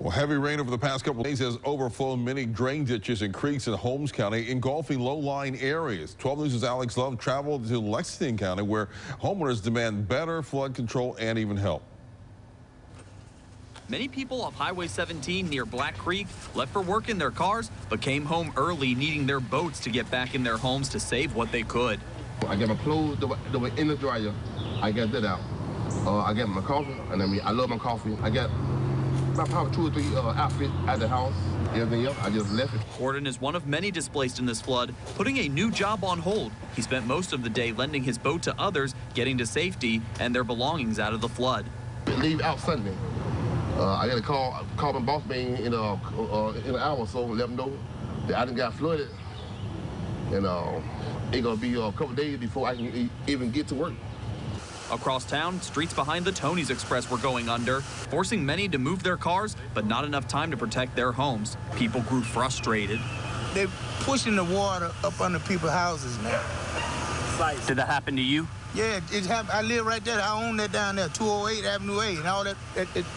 Well, heavy rain over the past couple of days has overflown many drain ditches and creeks in Holmes County, engulfing low-lying areas. 12 News' Alex Love traveled to Lexington County, where homeowners demand better flood control and even help. Many people off Highway 17 near Black Creek left for work in their cars, but came home early, needing their boats to get back in their homes to save what they could. I get my clothes that were in the dryer. I get that out. I get my coffee, and I love my coffee. I got probably 2 or 3 outfits at the house. Everything else, I just left it. Gordon is one of many displaced in this flood, putting a new job on hold. He spent most of the day lending his boat to others, getting to safety and their belongings out of the flood. Leave out Sunday. I got to call my boss man in an hour or so and let them know that I done got flooded. And it's going to be a couple days before I can even get to work. Across town, streets behind the Tony's Express were going under, forcing many to move their cars, but not enough time to protect their homes. People grew frustrated. They're pushing the water up under people's houses now. Did that happen to you? Yeah, it happened. I live right there. I own that down there, 208 Avenue A, and all that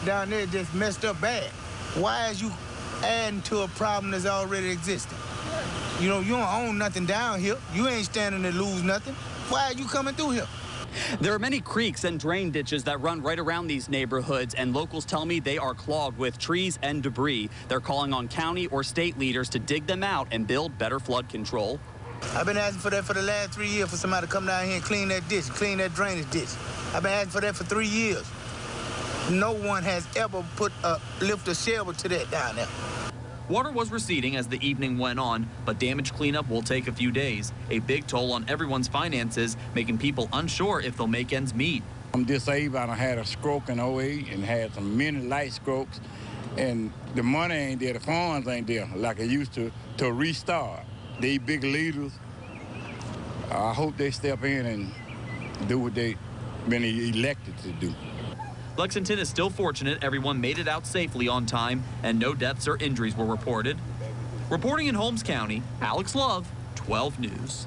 down there just messed up bad. Why is you adding to a problem that's already existing? You know, you don't own nothing down here. You ain't standing to lose nothing. Why are you coming through here? There are many creeks and drain ditches that run right around these neighborhoods, and locals tell me they are clogged with trees and debris. They're calling on county or state leaders to dig them out and build better flood control. I've been asking for that for the last 3 years, for somebody to come down here and clean that ditch, clean that drainage ditch. I've been asking for that for 3 years. No one has ever lift a shovel to that down there. Water was receding as the evening went on, but damage cleanup will take a few days. A big toll on everyone's finances, making people unsure if they'll make ends meet. I'm disabled. I had a stroke in 08 and had some many light strokes, and the money ain't there, the funds ain't there like it used to restart. These big leaders, I hope they step in and do what they've been elected to do. Lexington is still fortunate everyone made it out safely on time and no deaths or injuries were reported. Reporting in Holmes County, Alex Love, 12 News.